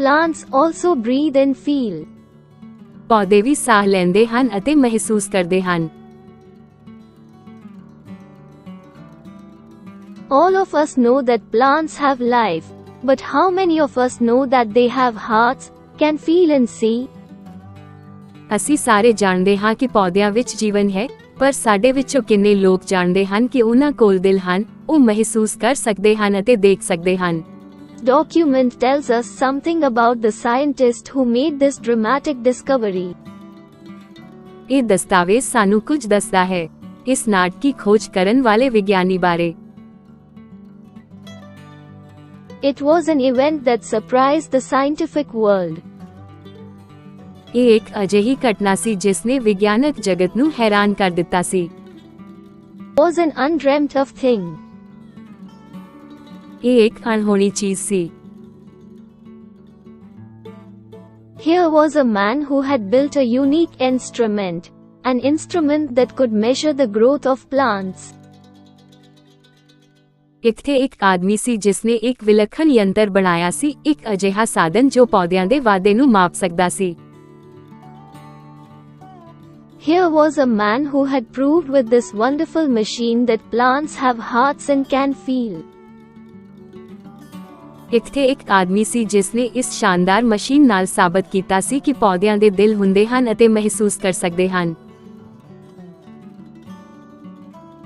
Plants also breathe and feel. ਪੌਦੇ ਵੀ ਸਾਹ ਲੈਂਦੇ ਹਨ ਅਤੇ ਮਹਿਸੂਸ ਕਰਦੇ ਹਨ। All of us know that plants have life, but how many of us know that they have hearts, can feel and see? ਅਸੀਂ ਸਾਰੇ ਜਾਣਦੇ ਹਾਂ ਕਿ ਪੌਦਿਆਂ ਵਿੱਚ ਜੀਵਨ ਹੈ, ਪਰ ਸਾਡੇ ਵਿੱਚੋਂ ਕਿੰਨੇ ਲੋਕ ਜਾਣਦੇ ਹਨ ਕਿ ਉਹਨਾਂ ਕੋਲ ਦਿਲ ਹਨ, ਉਹ ਮਹਿਸੂਸ ਕਰ ਸਕਦੇ ਹਨ ਅਤੇ ਦੇਖ ਸਕਦੇ ਹਨ। Document tells us something about the scientist who made this dramatic discovery. ਇਹ ਦਸਤਾਵੇਜ਼ ਸਾਨੂੰ ਕੁਝ ਦੱਸਦਾ ਹੈ ਇਸ ਨਾਟਕੀ ਖੋਜ ਕਰਨ ਵਾਲੇ ਵਿਗਿਆਨੀ ਬਾਰੇ। It was an event that surprised the scientific world. ਇਹ ਇੱਕ ਅਜਿਹੀ ਘਟਨਾ ਸੀ ਜਿਸ ਨੇ ਵਿਗਿਆਨਕ ਜਗਤ ਨੂੰ ਹੈਰਾਨ ਕਰ ਦਿੱਤਾ ਸੀ। Was an undreamt of thing. ਇਹ ਇੱਕ ਅਣਹੋਣੀ ਚੀਜ਼ ਸੀ। Here was a man who had built a unique instrument, an instrument that could measure the growth of plants. ਇੱਥੇ ਇੱਕ ਆਦਮੀ ਸੀ ਜਿਸ ਨੇ ਇੱਕ ਵਿਲੱਖਣ ਯੰਤਰ ਬਣਾਇਆ ਸੀ, ਇੱਕ ਅਜਿਹਾ ਸਾਧਨ ਜੋ ਪੌਦਿਆਂ ਦੇ ਵਾਧੇ ਨੂੰ ਮਾਪ ਸਕਦਾ ਸੀ। Here was a man who had proved with this wonderful machine that plants have hearts and can feel. ਇੱਥੇ ਇੱਕ ਆਦਮੀ ਸੀ ਜਿਸ ਨੇ ਇਸ ਸ਼ਾਨਦਾਰ ਮਸ਼ੀਨ ਨਾਲ ਸਾਬਤ ਕੀਤਾ ਸੀ ਕਿ ਪੌਦਿਆਂ ਦੇ ਦਿਲ ਹੁੰਦੇ ਹਨ ਅਤੇ ਮਹਿਸੂਸ ਕਰ ਸਕਦੇ ਹਨ।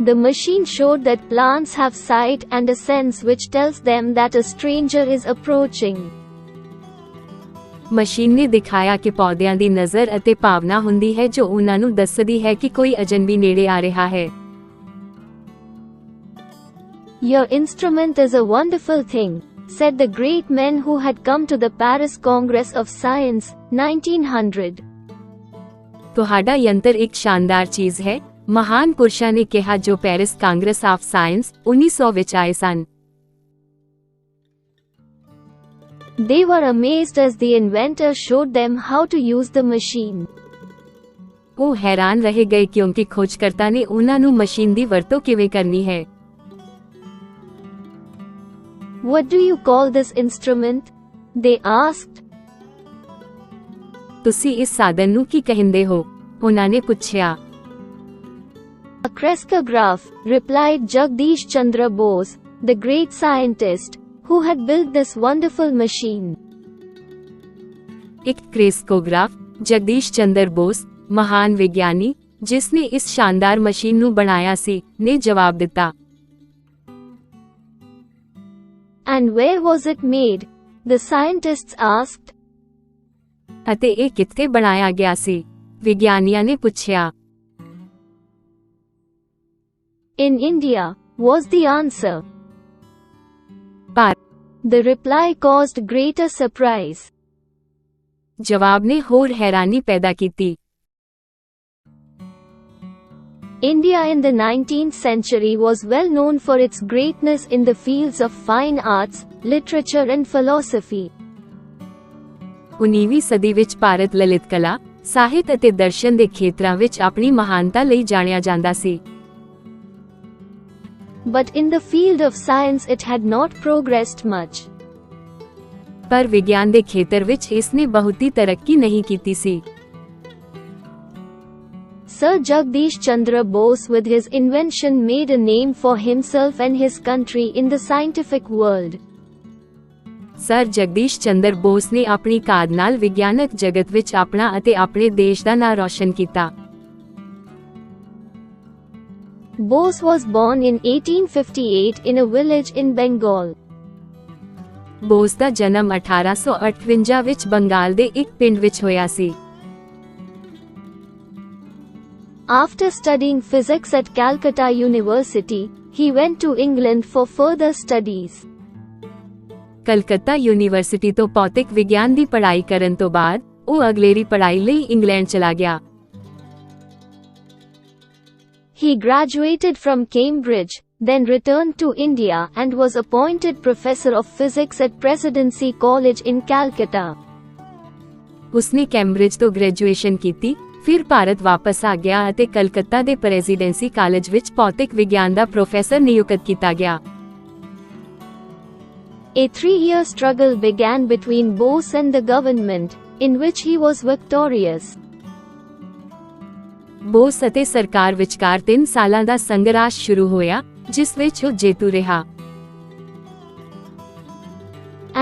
The machine showed that plants have sight and a sense which tells them that a stranger is approaching. Machine ਨੇ ਦਿਖਾਇਆ ਕਿ ਪੌਦਿਆਂ ਦੀ ਨਜ਼ਰ ਅਤੇ ਭਾਵਨਾ ਹੁੰਦੀ ਹੈ ਜੋ ਉਹਨਾਂ ਨੂੰ ਦੱਸਦੀ ਹੈ ਕਿ ਕੋਈ ਅਜਨਬੀ ਨੇੜੇ ਆ ਰਿਹਾ ਹੈ। Your instrument is a wonderful thing, said the great men who had come to the Paris Congress of Science, 1900. ਤੁਹਾਡਾ ਯੰਤਰ ਇੱਕ ਸ਼ਾਨਦਾਰ ਚੀਜ਼ ਹੈ, ਮਹਾਨ ਪੁਰਸ਼ਾਂ ਨੇ ਕਿਹਾ ਜੋ ਪੈਰਿਸ ਕਾਂਗਰਸ ਆਫ ਸਾਇੰਸ 1900 ਵਿੱਚ ਆਏ ਸਨ। They were amazed as the inventor showed them how to use the machine. ਉਹ ਹੈਰਾਨ ਰਹਿ ਗਏ ਕਿਉਂਕਿ ਖੋਜਕਰਤਾ ਨੇ ਉਹਨਾਂ ਨੂੰ ਮਸ਼ੀਨ ਦੀ ਵਰਤੋਂ ਕਿਵੇਂ ਕਰਨੀ ਹੈ। What do you call this instrument? They asked. ਤੁਸੀਂ ਇਸ ਸਾਧਨ ਨੂੰ ਕੀ ਕਹਿੰਦੇ ਹੋ? ਉਹਨਾਂ ਨੇ ਪੁੱਛਿਆ। A crescograph, replied Jagdish Chandra Bose, the great scientist, who had built this wonderful machine. ਇੱਕ ਕ੍ਰੈਸਕੋਗ੍ਰਾਫ, ਜਗਦੀਸ਼ ਚੰਦਰ ਬੋਸ, ਮਹਾਨ ਵਿਗਿਆਨੀ, ਜਿਸ ਨੇ ਇਸ ਸ਼ਾਨਦਾਰ ਮਸ਼ੀਨ ਨੂੰ ਬਣਾਇਆ ਸੀ, ਨੇ ਜਵਾਬ ਦਿੱਤਾ। And where was it made? The scientists asked. ਅਤੇ ਇਹ ਕਿੱਥੇ ਬਣਾਇਆ ਗਿਆ ਸੀ? ਵਿਗਿਆਨੀਆਂ ਨੇ ਪੁੱਛਿਆ। In India, was the answer. ਪਰ the reply caused greater surprise. ਜਵਾਬ ਨੇ ਹੋਰ ਹੈਰਾਨੀ ਪੈਦਾ ਕੀਤੀ। India in the 19th century was well known for its greatness in the fields of fine arts, literature and philosophy. 19ਵੀਂ ਸਦੀ ਵਿੱਚ ਭਾਰਤ ਲਲਿਤ ਕਲਾ, ਸਾਹਿਤ ਅਤੇ ਦਰਸ਼ਨ ਦੇ ਖੇਤਰਾਂ ਵਿੱਚ ਆਪਣੀ ਮਹਾਨਤਾ ਲਈ ਜਾਣਿਆ ਜਾਂਦਾ ਸੀ। But in the field of science it had not progressed much. ਪਰ ਵਿਗਿਆਨ ਦੇ ਖੇਤਰ ਵਿੱਚ ਇਸ ਨੇ ਬਹੁਤੀ ਤਰੱਕੀ ਨਹੀਂ ਕੀਤੀ ਸੀ। Sir Jagdish Chandra Bose with his invention made a name for himself and his country in the scientific world. Sir Jagdish Chandra Bose ਨੇ ਆਪਣੀ ਕਾਢ ਨਾਲ ਵਿਗਿਆਨਕ ਜਗਤ ਵਿੱਚ ਆਪਣਾ ਅਤੇ ਆਪਣੇ ਦੇਸ਼ ਦਾ ਨਾਂ ਰੌਸ਼ਨ ਕੀਤਾ। Bose was born in 1858 in a village in Bengal. Bose ਦਾ ਜਨਮ 1858 ਵਿੱਚ ਬੰਗਾਲ ਦੇ ਇੱਕ ਪਿੰਡ ਵਿੱਚ ਹੋਇਆ ਸੀ। After studying physics at Calcutta University, he went to England for further studies. Calcutta university ਤੋਂ ਭੌਤਿਕ ਵਿਗਿਆਨ ਦੀ ਪੜ੍ਹਾਈ ਕਰਨ ਤੋਂ ਬਾਅਦ ਉਹ ਅਗਲੇਰੀ ਪੜ੍ਹਾਈ ਲਈ ਇੰਗਲੈਂਡ ਚਲਾ ਗਿਆ। He graduated from Cambridge, then returned to India and was appointed professor of physics at Presidency College in Calcutta. ਉਸਨੇ ਕੈਂਬਰਿਜ ਤੋਂ ਗ੍ਰੈਜੂਏਸ਼ਨ ਕੀਤੀ, ਫਿਰ ਭਾਰਤ ਵਾਪਸ ਆ ਗਿਆ ਅਤੇ ਕਲਕੱਤਾ ਦੇ ਪ੍ਰੈਜ਼ੀਡੈਂਸੀ ਕਾਲਜ ਵਿੱਚ ਭੌਤਿਕ ਵਿਗਿਆਨ ਦਾ ਪ੍ਰੋਫੈਸਰ ਨਿਯੁਕਤ ਕੀਤਾ ਗਿਆ। A 3-year struggle began between Bose and the government, in which he was victorious. Bose ਅਤੇ ਸਰਕਾਰ ਵਿਚਕਾਰ 3 ਸਾਲਾਂ ਦਾ ਸੰਘਰਸ਼ ਸ਼ੁਰੂ ਹੋਇਆ, ਜਿਸ ਵਿੱਚ ਉਹ ਜੇਤੂ ਰਿਹਾ।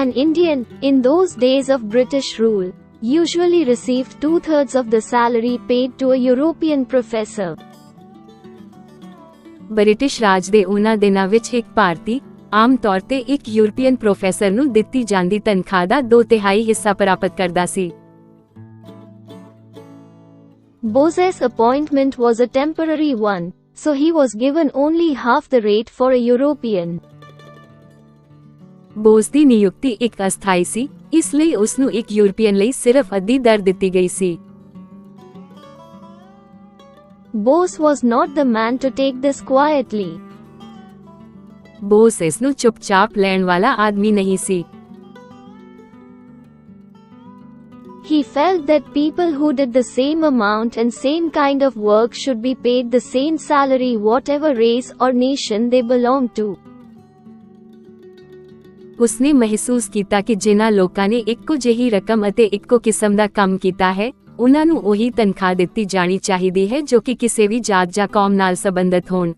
An Indian, in those days of British rule, usually received 2/3 of the salary paid to a European professor. British Raj ਦੇ ਉਹਨਾਂ ਦਿਨਾਂ ਵਿੱਚ ਇੱਕ ਭਾਰਤੀ, ਆਮ ਤੌਰ ਤੇ ਇੱਕ ਯੂਰਪੀਅਨ ਪ੍ਰੋਫੈਸਰ ਨੂੰ ਦਿੱਤੀ ਜਾਂਦੀ ਤਨਖਾਹ ਦਾ 2/3 ਹਿੱਸਾ ਪ੍ਰਾਪਤ ਕਰਦਾ ਸੀ। Bose's appointment was a temporary one, so he was given only half the rate for a European. Bose ਦੀ ਨਿਯੁਕਤੀ ਇੱਕ ਅਸਥਾਈ ਸੀ, ਇਸ ਲਈ ਉਸ ਨੂੰ ਇੱਕ ਯੂਰਪੀਅਨ ਲਈ ਸਿਰਫ ਅੱਧੀ ਦਰ ਦਿੱਤੀ ਗਈ ਸੀ। Bose was not the man to take this quietly. Bose ਇਸ ਨੂੰ ਚੁੱਪਚਾਪ ਲੈਣ ਵਾਲਾ ਆਦਮੀ ਨਹੀਂ ਸੀ। He felt that people who did the same amount and same kind of work should be paid the same salary whatever race or nation they belong to. ਉਸਨੇ ਮਹਿਸੂਸ ਕੀਤਾ ਕਿ ਜਿਨ੍ਹਾਂ ਲੋਕਾਂ ਨੇ ਇੱਕੋ ਜਿਹੀ ਰਕਮ ਅਤੇ ਇੱਕੋ ਕਿਸਮ ਦਾ ਕੰਮ ਕੀਤਾ ਹੈ, ਉਹਨਾਂ ਨੂੰ ਉਹੀ ਤਨਖਾਹ ਦਿੱਤੀ ਜਾਣੀ ਚਾਹੀਦੀ ਹੈ ਜੋ ਕਿ ਕਿਸੇ ਵੀ ਜਾਤ ਜਾਂ ਕੌਮ ਨਾਲ ਸੰਬੰਧਿਤ ਹੋਣ।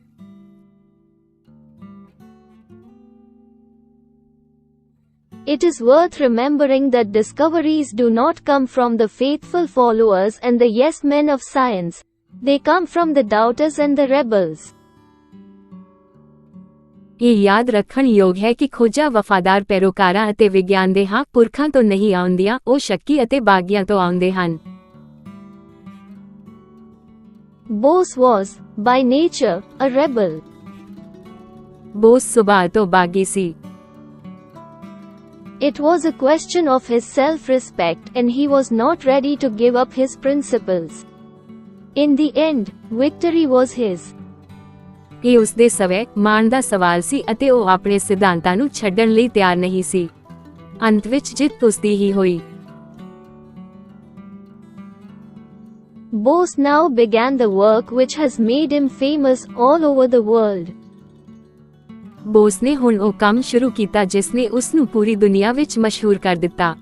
It is worth remembering that discoveries do not come from the faithful followers and the yes men of science. They come from the doubters and the rebels. ਇਹ ਯਾਦ ਰੱਖਣ ਯੋਗ ਹੈ ਕਿ ਖੋਜਾਂ ਵਫਾਦਾਰ ਪੈਰੋਕਾਰਾਂ ਅਤੇ ਵਿਗਿਆਨ ਦੇ ਹਾਂ ਪੁਰਖਾਂ ਤੋਂ ਨਹੀਂ ਆਉਂਦੀਆਂ, ਉਹ ਸ਼ੱਕੀ ਅਤੇ ਬਾਗੀਆਂ ਤੋਂ ਆਉਂਦੇ ਹਨ। Bose was, by nature, a rebel. Bose ਸੁਭਾਅ ਤੋਂ ਬਾਗੀ ਸੀ। It was a question of his self-respect and he was not ready to give up his principles. In the end, victory was his. ਇਹ ਉਸਦੇ ਸਵੈ ਮਾਣ ਦਾ ਸਵਾਲ ਸੀ ਅਤੇ ਉਹ ਆਪਣੇ ਸਿਧਾਂਤਾਂ ਨੂੰ ਛੱਡਣ ਲਈ ਤਿਆਰ ਨਹੀਂ ਸੀ। ਅੰਤ ਵਿੱਚ ਜਿੱਤ ਉਸਦੀ ਹੀ ਹੋਈ। Bose now began the work which has made him famous all over the world. Bose ਨੇ ਹੁਣ ਉਹ ਕੰਮ ਸ਼ੁਰੂ ਕੀਤਾ ਜਿਸ ਨੇ ਉਸ ਨੂੰ ਪੂਰੀ ਦੁਨੀਆ ਵਿੱਚ ਮਸ਼ਹੂਰ ਕਰ ਦਿੱਤਾ।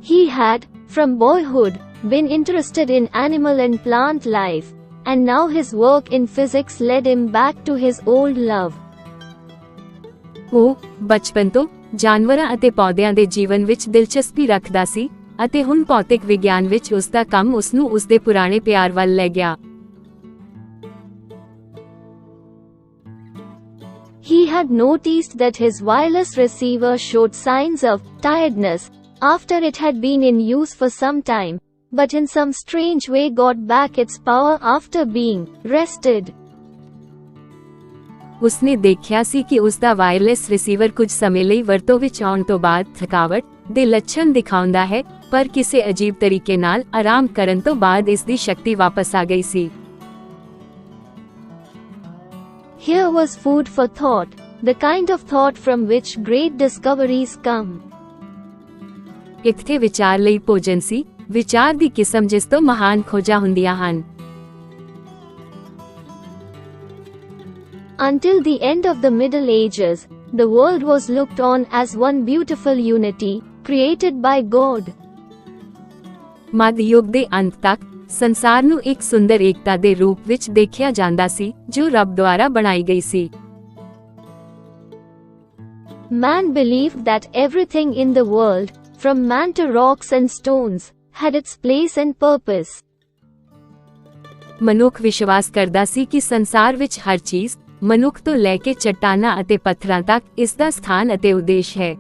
He had, from boyhood, been interested in animal and plant life, and now his work in physics led him back to his old love. ਉਹ ਬਚਪਨ ਤੋਂ ਜਾਨਵਰਾਂ ਅਤੇ ਪੌਦਿਆਂ ਦੇ ਜੀਵਨ ਵਿੱਚ ਦਿਲਚਸਪੀ ਰੱਖਦਾ ਸੀ ਅਤੇ ਹੁਣ ਭੌਤਿਕ ਵਿਗਿਆਨ ਵਿੱਚ ਉਸ ਦਾ ਕੰਮ ਉਸ ਨੂੰ ਉਸ ਦੇ ਪੁਰਾਣੇ ਪਿਆਰ ਵੱਲ ਲੈ ਗਿਆ। He had noticed that his wireless receiver showed signs of tiredness after it had been in use for some time, but in some strange way got back its power after being rested. ਉਸਨੇ ਦੇਖਿਆ ਸੀ ਕਿ ਉਸ ਦਾ wireless receiver ਕੁਝ ਸਮੇਂ ਲਈ ਵਰਤੋਂ ਵਿੱਚ ਆਉਣ ਤੋਂ ਬਾਅਦ ਥਕਾਵਟ ਦੇ ਲੱਛਣ ਦਿਖਾਉਂਦਾ ਹੈ, ਪਰ ਕਿਸੇ ਅਜੀਬ ਤਰੀਕੇ ਨਾਲ ਆਰਾਮ ਕਰਨ ਤੋਂ ਬਾਅਦ ਇਸ ਦੀ ਸ਼ਕਤੀ ਵਾਪਸ ਆ ਗਈ ਸੀ। Here was food for thought, the kind of thought from which great discoveries come. ਇੱਥੇ ਵਿਚਾਰ ਲਈ ਭੋਜਨ ਸੀ, ਵਿਚਾਰ ਦੀ ਕਿਸਮ ਜਿਸ ਤੋਂ ਮਹਾਨ ਖੋਜਾਂ ਹੁੰਦੀਆਂ ਹਨ। Until the end of the Middle Ages, the world was looked on as one beautiful unity, created by God. ਮੱਧ ਯੁੱਗ ਦੇ ਅੰਤ ਤੱਕ ਸੰਸਾਰ ਨੂੰ ਇੱਕ ਸੁੰਦਰ ਏਕਤਾ ਦੇ ਰੂਪ ਵਿੱਚ ਦੇਖਿਆ ਜਾਂਦਾ ਸੀ ਜੋ ਰੱਬ ਦੁਆਰਾ ਬਣਾਈ ਗਈ ਸੀ। Man believed that everything in the world, from man to rocks and stones, had its place and purpose. ਮਨੁੱਖ ਵਿਸ਼ਵਾਸ ਕਰਦਾ ਸੀ ਕਿ ਸੰਸਾਰ ਵਿੱਚ ਹਰ ਚੀਜ਼, ਮਨੁੱਖ ਤੋਂ ਲੈ ਕੇ ਚੱਟਾਨਾਂ ਅਤੇ ਪੱਥਰਾਂ ਤੱਕ, ਇਸ ਦਾ ਸਥਾਨ ਅਤੇ ਉਦੇਸ਼ ਹੈ।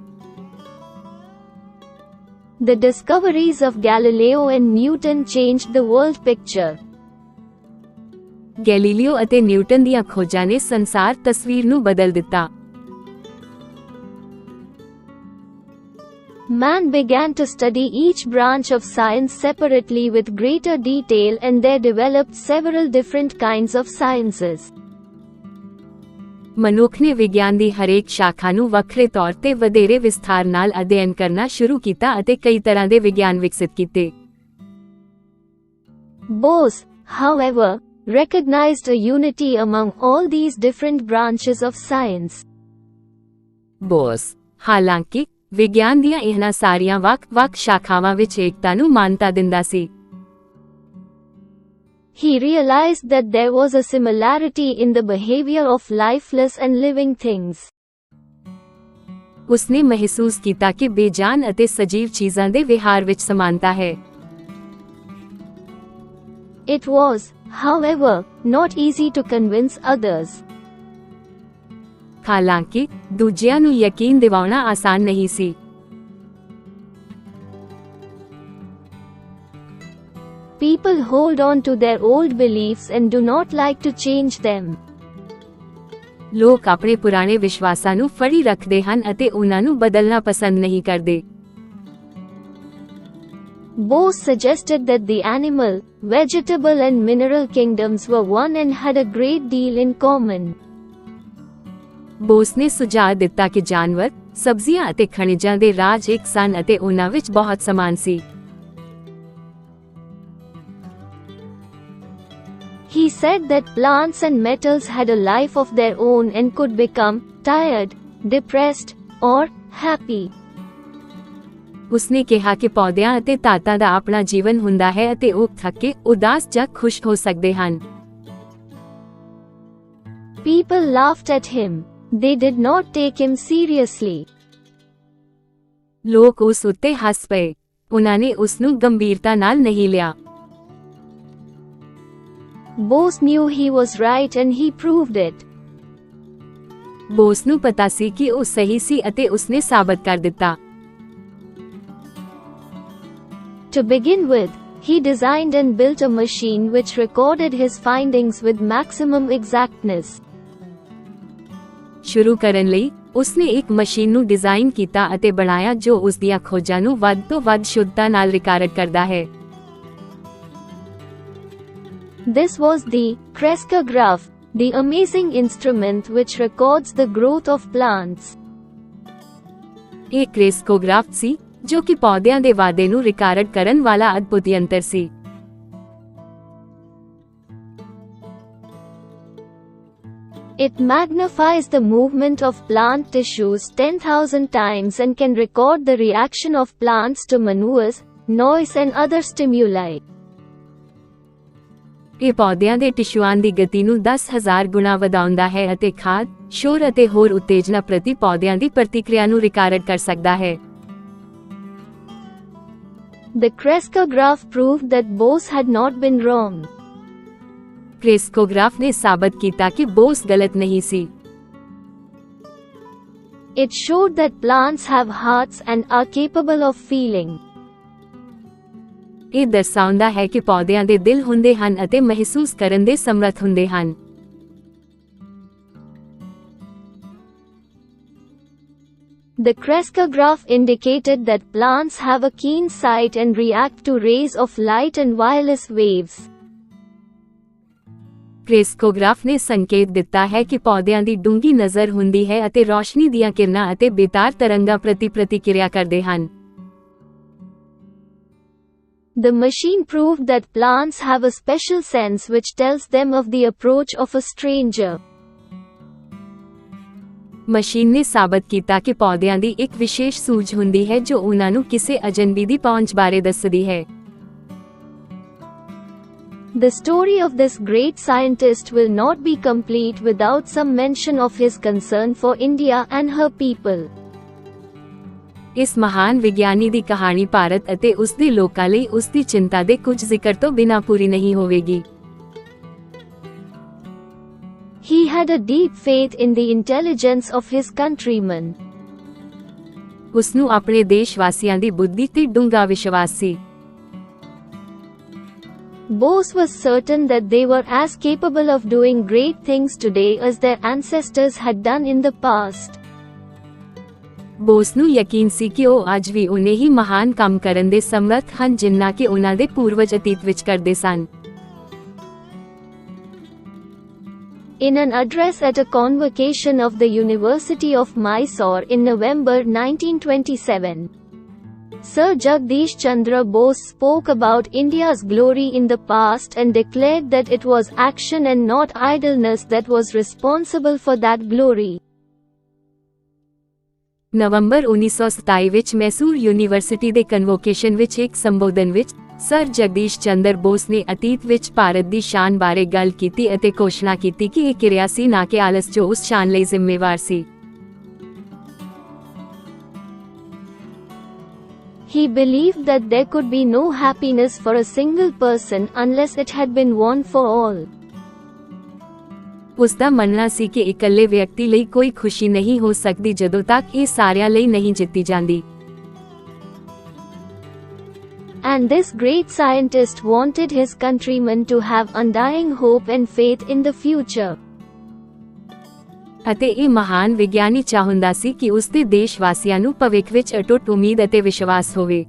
The discoveries of Galileo and Newton changed the world picture. Galileo ਅਤੇ ਨਿਊਟਨ ਦੀਆਂ ਖੋਜਾਂ ਨੇ ਸੰਸਾਰ ਤਸਵੀਰ ਨੂੰ ਬਦਲ ਦਿੱਤਾ। Man began to study each branch of science separately with greater detail and there developed several different kinds of sciences. ਮਨੁੱਖ ਨੇ ਵਿਗਿਆਨ ਦੀ ਹਰੇਕ ਸ਼ਾਖਾ ਨੂੰ ਵੱਖਰੇ ਤੌਰ ਤੇ ਵਧੇਰੇ ਵਿਸਥਾਰ ਨਾਲ ਅਧਿਐਨ ਕਰਨਾ ਸ਼ੁਰੂ ਕੀਤਾ ਅਤੇ ਕਈ ਤਰ੍ਹਾਂ ਦੇ ਵਿਗਿਆਨ ਵਿਕਸਿਤ ਕੀਤੇ। Bose, however, recognized a unity among all these different branches of science. Bose ਹਾਲਾਂਕਿ ਵਿਗਿਆਨ ਦੀਆਂ ਇਹਨਾਂ ਸਾਰੀਆਂ ਵੱਖ-ਵੱਖ ਸ਼ਾਖਾਵਾਂ ਵਿੱਚ ਏਕਤਾ ਨੂੰ ਮਾਨਤਾ ਦਿੰਦਾ ਸੀ। He realized that there was a similarity in the behavior of lifeless and living things. ਉਸਨੇ ਮਹਿਸੂਸ ਕੀਤਾ ਕਿ ਬੇਜਾਨ ਅਤੇ ਸਜੀਵ ਚੀਜ਼ਾਂ ਦੇ ਵਿਹਾਰ ਵਿੱਚ ਸਮਾਨਤਾ ਹੈ। It was, however, not easy to convince others. ਹਾਲਾਂਕਿ ਦੂਜਿਆਂ ਨੂੰ ਯਕੀਨ ਦਿਵਾਉਣਾ ਆਸਾਨ ਨਹੀਂ ਸੀ। People hold on to their old beliefs and do not like to change them. ਲੋਕ ਆਪਣੇ ਪੁਰਾਣੇ ਵਿਸ਼ਵਾਸਾਂ ਨੂੰ ਫੜੀ ਰੱਖਦੇ ਹਨ ਅਤੇ ਉਹਨਾਂ ਨੂੰ ਬਦਲਣਾ ਪਸੰਦ ਨਹੀਂ ਕਰਦੇ। Bose suggested that the animal, vegetable and mineral kingdoms were one and had a great deal in common. Bose ਨੇ ਸੁਝਾਅ ਦਿੱਤਾ ਕਿ ਜਾਨਵਰ, ਸਬਜ਼ੀਆਂ ਅਤੇ ਖਣਿਜਾਂ ਦੇ ਰਾਜ ਇੱਕ ਸਨ ਅਤੇ ਉਹਨਾਂ ਵਿੱਚ ਬਹੁਤ ਸਮਾਨ ਸੀ। He said that plants and metals had a life of their own and could become tired, depressed, or happy. ਉਸਨੇ ਕਿਹਾ ਕਿ ਪੌਦਿਆਂ ਅਤੇ ਧਾਤਾਂ ਦਾ ਆਪਣਾ ਜੀਵਨ ਹੁੰਦਾ ਹੈ ਅਤੇ ਉਹ ਥੱਕੇ, ਉਦਾਸ ਜਾਂ ਖੁਸ਼ ਹੋ ਸਕਦੇ ਹਨ। People laughed at him. They did not take him seriously. ਲੋਕ ਉਸ ਉੱਤੇ ਹੱਸ ਪਏ। ਉਹਨਾਂ ਨੇ ਉਸ ਨੂੰ ਗੰਭੀਰਤਾ ਨਾਲ ਨਹੀਂ ਲਿਆ। Bose knew he was right and he proved it. Bose ਨੂੰ ਪਤਾ ਸੀ ਕਿ ਉਹ ਸਹੀ ਸੀ ਅਤੇ ਉਸਨੇ ਸਾਬਤ ਕਰ ਦਿੱਤਾ। To begin with, he designed and built a machine which recorded his findings with maximum exactness. ਸ਼ੁਰੂ ਕਰਨ ਲਈ ਉਸਨੇ ਇੱਕ ਮਸ਼ੀਨ ਨੂੰ ਡਿਜ਼ਾਈਨ ਕੀਤਾ ਅਤੇ ਬਣਾਇਆ ਜੋ ਉਸ ਦੀਆਂ ਖੋਜਾਂ ਨੂੰ ਵੱਧ ਤੋਂ ਵੱਧ ਸ਼ੁੱਧਤਾ ਨਾਲ ਰਿਕਾਰਡ ਕਰਦਾ ਹੈ। This was the crescograph, the amazing instrument which records the growth of plants. ਇਹ ਕ੍ਰੈਸਕੋਗ੍ਰਾਫ ਸੀ ਜੋ ਕਿ ਪੌਦਿਆਂ ਦੇ ਵਾਧੇ ਨੂੰ ਰਿਕਾਰਡ ਕਰਨ ਵਾਲਾ ਅਦਭੁਤ ਯੰਤਰ ਸੀ। It magnifies the movement of plant tissues 10,000 times and can record the reaction of plants to manures, noise and other stimuli. ਇਹ ਪੌਦਿਆਂ ਦੇ ਟਿਸ਼ੂਆਂ ਦੀ ਗਤੀ ਨੂੰ 10,000 ਗੁਣਾ ਵਧਾਉਂਦਾ ਹੈ ਅਤੇ ਖਾਦ, ਸ਼ੋਰ ਅਤੇ ਹੋਰ ਉਤੇਜਨਾ ਪ੍ਰਤੀ ਪੌਦਿਆਂ ਦੀ ਪ੍ਰਤੀਕਿਰਿਆ ਨੂੰ ਰਿਕਾਰਡ ਕਰ ਸਕਦਾ ਹੈ। The crescograph proved that Bose had not been wrong. ਕ੍ਰੈਸਕੋਗ੍ਰਾਫ ਨੇ ਸਾਬਤ ਕੀਤਾ ਕਿ ਬੋਸ ਗਲਤ ਨਹੀਂ ਸੀ। It showed that plants have hearts and are capable of feeling. ਇਹ ਦਰਸਾਉਂਦਾ ਹੈ ਕਿ ਪੌਦਿਆਂ ਦੇ ਦਿਲ ਹੁੰਦੇ ਹਨ ਅਤੇ ਮਹਿਸੂਸ ਕਰਨ ਦੇ ਸਮਰੱਥ ਹੁੰਦੇ ਹਨ। The crescograph indicated that plants have a keen sight and react to rays of light and wireless waves. ਕ੍ਰੈਸਕੋਗ੍ਰਾਫ ਨੇ ਸੰਕੇਤ ਦਿੱਤਾ ਹੈ ਕਿ ਪੌਦਿਆਂ ਦੀ ਡੂੰਘੀ ਨਜ਼ਰ ਹੁੰਦੀ ਹੈ ਅਤੇ ਰੌਸ਼ਨੀ ਦੀਆਂ ਕਿਰਨਾਂ ਅਤੇ ਬੇਤਾਰ ਤਰੰਗਾਂ ਪ੍ਰਤੀ ਪ੍ਰਤੀਕਿਰਿਆ ਕਰਦੇ ਹਨ। The machine proved that plants have a special sense which tells them of the approach of a stranger. Machine ਨੇ ਸਾਬਤ ਕੀਤਾ ਕਿ ਪੌਦਿਆਂ ਦੀ ਇੱਕ ਵਿਸ਼ੇਸ਼ ਸੂਝ ਹੁੰਦੀ ਹੈ ਜੋ ਉਹਨਾਂ ਨੂੰ ਕਿਸੇ ਅਜਨਬੀ ਦੀ ਪਹੁੰਚ ਬਾਰੇ ਦੱਸਦੀ ਹੈ। The story of this great scientist will not be complete without some mention of his concern for India and her people. ਇਸ ਮਹਾਨ ਵਿਗਿਆਨੀ ਦੀ ਕਹਾਣੀ ਭਾਰਤ ਅਤੇ ਉਸ ਦੇ ਲੋਕਾਂ ਲਈ ਉਸ ਦੀ ਚਿੰਤਾ ਦੇ ਕੁਝ ਜ਼ਿਕਰ ਤੋਂ ਬਿਨਾਂ ਪੂਰੀ ਨਹੀਂ ਹੋਵੇਗੀ। He had a deep faith in the intelligence of his countrymen. ਉਸ ਨੂੰ ਆਪਣੇ ਦੇਸ਼ ਵਾਸੀਆਂ ਦੀ ਬੁੱਧੀ ਤੇ ਡੂੰਘਾ ਵਿਸ਼ਵਾਸ ਸੀ। Bose was certain that they were as capable of doing great things today as their ancestors had done in the past. Bose ਨੂੰ ਯਕੀਨ ਸੀ ਕਿ ਉਹ ਅੱਜ ਵੀ ਉਨੇ ਹੀ ਮਹਾਨ ਕੰਮ ਕਰਨ ਦੇ ਸਮਰੱਥ ਹਨ ਜਿੰਨਾ ਕਿ ਉਹਨਾਂ ਦੇ ਪੂਰਵਜ ਅਤੀਤ ਵਿੱਚ ਕਰਦੇ ਸਨ। In an address at a convocation of the University of Mysore in November 1927, Sir Jagdish Chandra Bose spoke about India's glory in the past and declared that it was action and not idleness that was responsible for that glory. ਨਵੰਬਰ 1927 ਵਿੱਚ Mysore university ਦੇ convocation ਵਿੱਚ ਇੱਕ ਸੰਬੋਧਨ ਵਿੱਚ sir Jagdish Chandra Bose ਨੇ ਅਤੀਤ ਵਿੱਚ ਭਾਰਤ ਦੀ ਸ਼ਾਨ ਬਾਰੇ ਗੱਲ ਕੀਤੀ ਅਤੇ ਘੋਸ਼ਣਾ ਕੀਤੀ ਕਿ ਇਹ ਕਿਰਿਆ ਸੀ ਨਾ ਕਿ ਆਲਸ ਜੋ ਉਸ ਸ਼ਾਨ ਲਈ ਜ਼ਿੰਮੇਵਾਰ ਸੀ। He believed that there could be no happiness for a single person unless it had been won for all. ਉਸ ਦਾ ਮੰਨਣਾ ਸੀ ਕਿ ਇਕੱਲੇ ਵਿਅਕਤੀ ਲਈ ਕੋਈ ਖੁਸ਼ੀ ਨਹੀਂ ਹੋ ਸਕਦੀ ਜਦੋਂ ਤੱਕ ਇਹ ਸਾਰਿਆਂ ਲਈ ਨਹੀਂ ਜਿੱਤੀ ਜਾਂਦੀ। And this great scientist wanted his countrymen to have undying hope and faith in the future. ਅਤੇ ਇਹ ਮਹਾਨ ਵਿਗਿਆਨੀ ਚਾਹੁੰਦਾ ਸੀ ਕਿ ਉਸ ਦੇ ਦੇਸ਼ ਵਾਸੀਆਂ ਨੂੰ ਭਵਿੱਖ ਵਿੱਚ ਅਟੁੱਟ ਉਮੀਦ ਅਤੇ ਵਿਸ਼ਵਾਸ ਹੋਵੇ।